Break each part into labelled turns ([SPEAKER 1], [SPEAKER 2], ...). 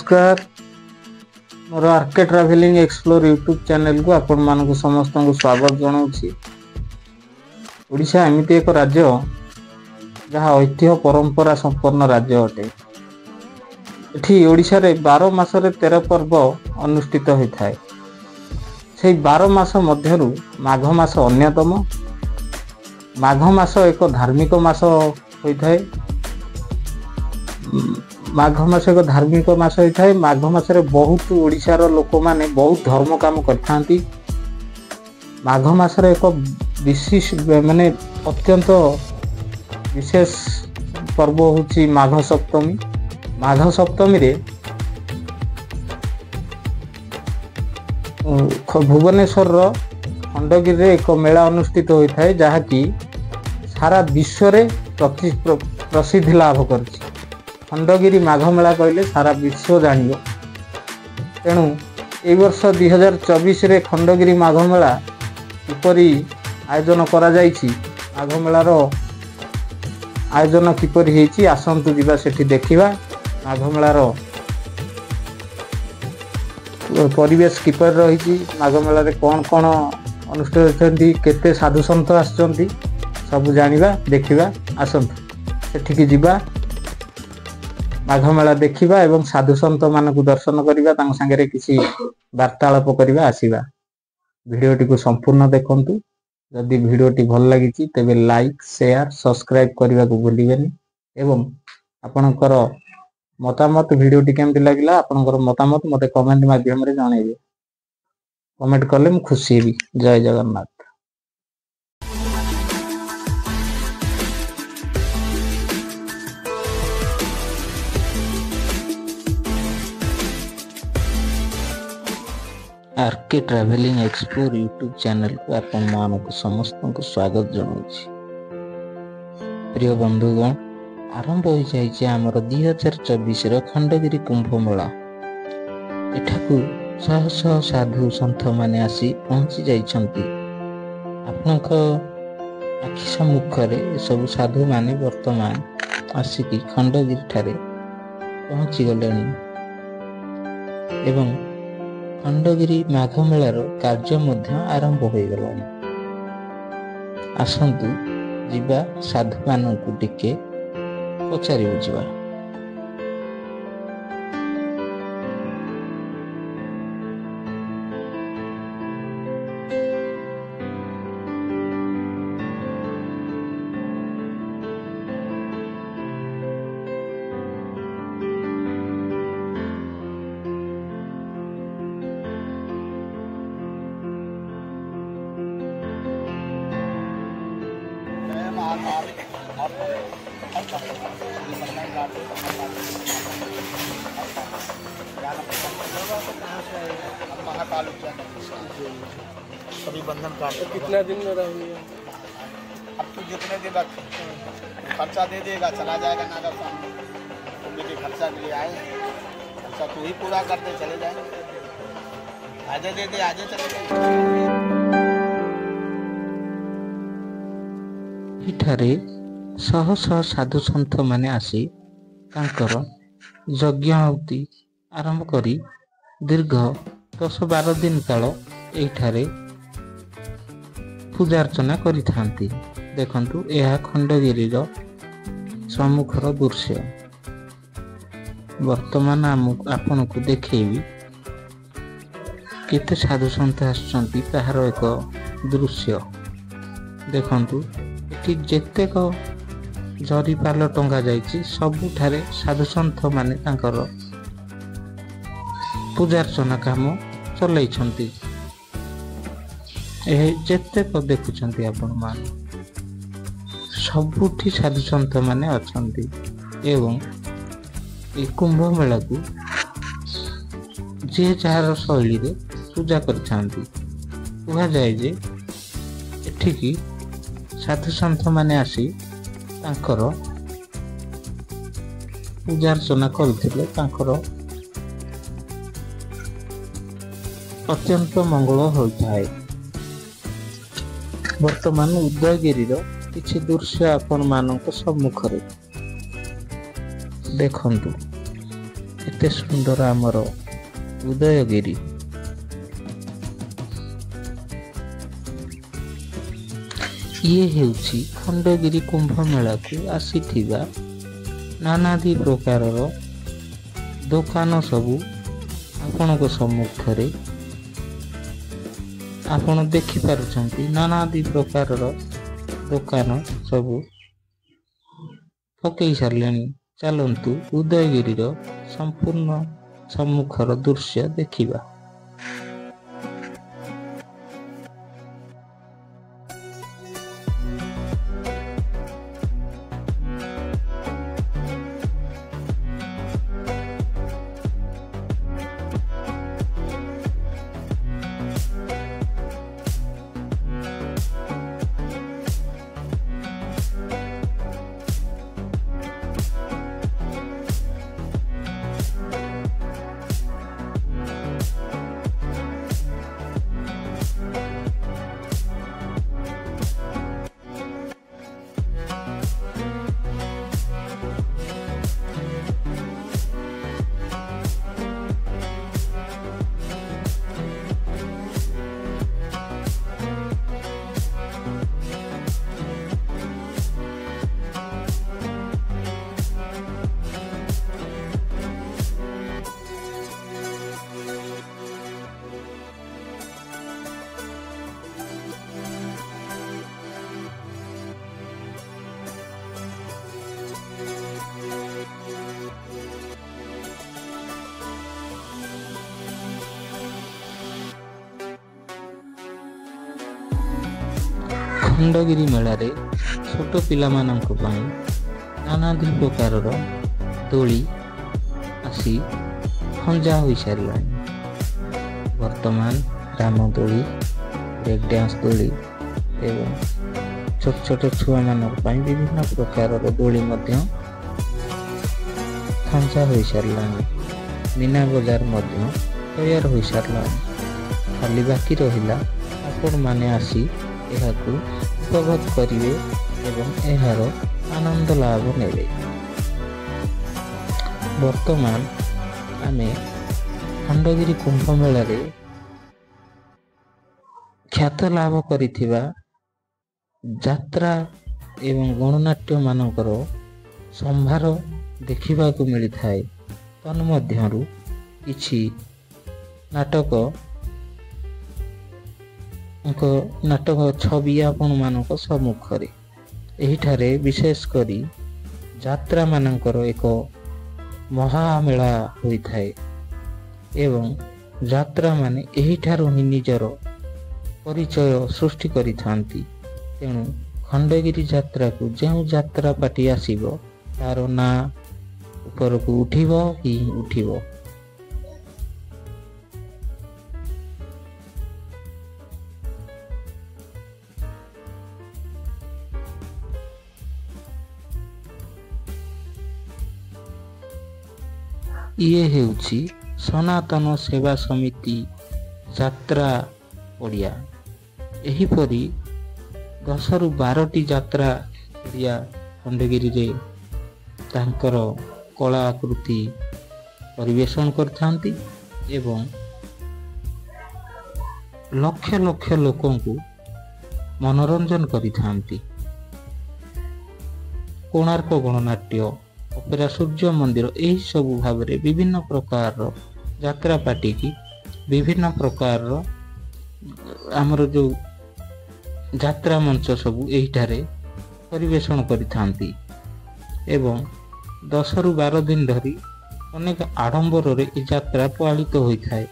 [SPEAKER 1] नमस्कार मोर RK travelling explore YouTube channel को आपण मानक समस्त को स्वागत जनाऊँगी। ओडिशा एमती एक राज्य जहाँ ऐतिह्य परंपरा संपन्न राज्य अटे। एठी ओडिशा रे 12 मासरे 13 पर्व अनुष्ठित होता है। से 12 मास मध्यरु माघ मास अन्यतम। माघ मास एक धार्मिक मास होता है। माघ मास एक धार्मिक मास होता है। माघ मासरे बहुत ओडिशार लोक माने बहुत धर्म काम करथांती। माघ मासरे एक विशेष माने अत्यंत विशेष पर्व होची माघ सप्तमी। माघ सप्तमी रे भुवनेश्वर खंडगिरी रे एक मेला अनुष्ठित होता है जहाँ की सारा विश्व रे प्रसिद्धि लाभ करछि। खंडगिरी माघ मेला कहले सारा विश्व जानियो। तेणु ए वर्ष 2024 रे खंडगिरी माघ मेला किपरि आयोजन करा जायछि, माघ मेलार आयोजन किपरि हेछि, आसंतु जिबा सेठी देखिबा माघ मेलार परिवेश किपरि रहिछि, माघ मेला रे कोन कोन अनुष्ठित होछन्ती, केते साधु संत आछन्ती, सब जानिबा देखिबा। आसंतु सेठी जिबा माघ मेला देखिबा एवं साधु संत मानक दर्शन करिबा, तांग संगे किसी वार्तालाप करिबा आसीबा। वीडियोटी को संपूर्ण देखंतु। जदि वीडियोटी भल लागिछि तेबे लाइक शेयर सब्सक्राइब करबा को भूलिबेनी एवं आपनकर मतामत वीडियोटी केमति लागिला आपनकर मतामत मते कमेंट माध्यम रे जणाइबे। कमेंट करले मु खुशी हेबी। जय Jagannath. RK travelling explore YouTube channel को आपण मानक समस्त को स्वागत जनाऊँगी। प्रिय बंधुगण, आरंभ हो जाइए आमर 2024 खंडगिरी कुंभ मेला। एठाकू शह शह साधु संत माने आसी पहुंची जाइछंती। आपनक आखि सम्मुखरे सब साधु माने वर्तमान आसिकी खंडगिरी ठारे पहुंची गलेनी एवं खंडगिरी माघ मेलार कार्य मध्य आरंभ हो गलानी। आसंतु जिबा साधु मानकु टिके पचारि बुझिबा।
[SPEAKER 2] सभी बंधन कार्ड
[SPEAKER 3] तो कितना दिन में रहेंगे?
[SPEAKER 2] अब तो जितने दिन तक खर्चा दे देगा चला जाएगा नागर सामने। मेरे खर्चा के लिए आए, खर्चा तू ही पूरा करते चले जाएंगे। आजे दे दे आजे चले जाएंगे।
[SPEAKER 1] एठारे शह शह साधु संत माने आसी तांकर यज्ञ आहुति आरंभ करी दीर्घ 10-12 दिन काल एठारे पूजा अर्चना करिथांती। देखंतु यह खंडगिरीर सम्मुखर दृश्य। वर्तमान आपन को देखेबी केते साधु संत आछंती ताहार एक दृश्य। देखंतु एठी जेतेक जरी पाल टंगा जाइछि सबुठारे साधु संत माने तांकर पूजा अर्चना काम चलैछंती। जेतेक देखुछंती आपण मान सबुठी साधु संत माने अछंती एवं ए कुंभ मेला को जे जार शैली रे पूजा करछंती। कहा जाय जे एठिकी साधु संत माने आसी तांकर पूजा अर्चना करथिले। तांकर अत्यंत मंगल होता है। वर्तमान उदयगिरी किछि दृश्य आपण मानक सम्मुखरे देखंतु। एते सुंदर आमर उदयगिरी। ये हेउची खंडगिरी कुंभ मेला को आसीथिबा नानादी प्रकार दुकान सबू आपण सम्मुखरे आपण देखि पारुछंती। नानादी प्रकार दुकान सबू पकई सारलेनी। चलंतु उदयगिरी संपूर्ण सम्मुखर दृश्य देखिबा। खंडगिरी मेला रे छोट पिला मानक पई नानादी प्रकार दोली आसी खंजा होई सारलानी। वर्तमान राम दोली, ब्रेक डांस दोली एवं छोट छोट छुआ मानक पई विभिन्न प्रकार दोली मध्य खंजा होई सारलानी। मीना बाजार मध्य तैयार होई सारलानी। खाली बाकी रहिला आपण माने आसी एहाकू उपभोग करिवे एवं एहार आनंद लाभ नेबे। वर्तमान आमे खंडगिरी कुंभ मेला रे ख्यात लाभ करिथिबा यात्रा एवं गणनाट्य मानकर संभार देखिबा को मिली थाए। तन्मध्यरु किछि नाटक नाटक छवि आपण मानक सम्मुखरे एहिठारे विशेष करी यात्रा मानकर एक महामेला होई थाए एवं यात्रा माने एहिठारो ही निजर परिचय सृष्टि करि थांती। तेणु खंडगिरी यात्रा को जो यात्रा पार्टी आसीबो तार ना ऊपर को उठिबो ही उठिबो। ये हेउची सनातन सेवा समिति यात्रा पड़िया। एहीपरी 10 रु 12टी यात्रा पड़िया खंडगिरी रे तांकर कला आकृति परिवेशन करथांती एवं लक्ष लक्ष लोकों को मनोरंजन करिथांती। कोणार्क गणनाट्य, अपेरा सूर्य मंदिर यही सब भाव में विभिन्न प्रकार यात्रा पार्टी की विभिन्न प्रकार आमर जो यात्रा मंच सबू एहिठारे परिवेशन करिथांती एवं 10 रु 12 दिन धरी अनेक आडंबर रे यात्रा पालित होइथाए।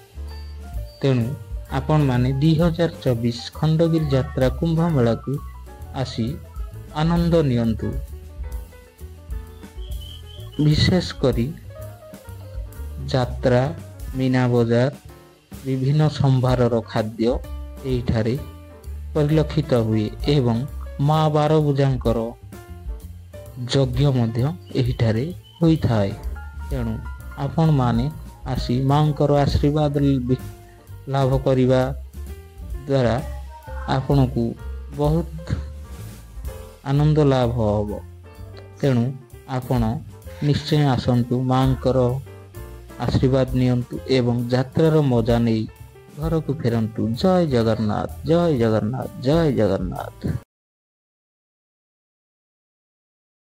[SPEAKER 1] तेणु आपण माने 2024 खंडगिरी यात्रा कुंभ मेला को आसी आनंद नियंतु। विशेष करी यात्रा, मीना बाजार, विभिन्न संभार खाद्य एठारे परिलक्षित हुए एवं माँ 12 भुजांकर यज्ञ मध्य एठारे होई थाए। तेणु आपण माने आसी मांकर आशीर्वाद लाभ करिबा द्वारा आपण को बहुत आनंद लाभ होबो। तेणु आपण निश्चय आसंतु मांकर आशीर्वाद नियंतु एवं यात्रार मजा नहीं घर को फेरंतु। जय जगन्नाथ जय जगन्नाथ जय जगन्नाथ।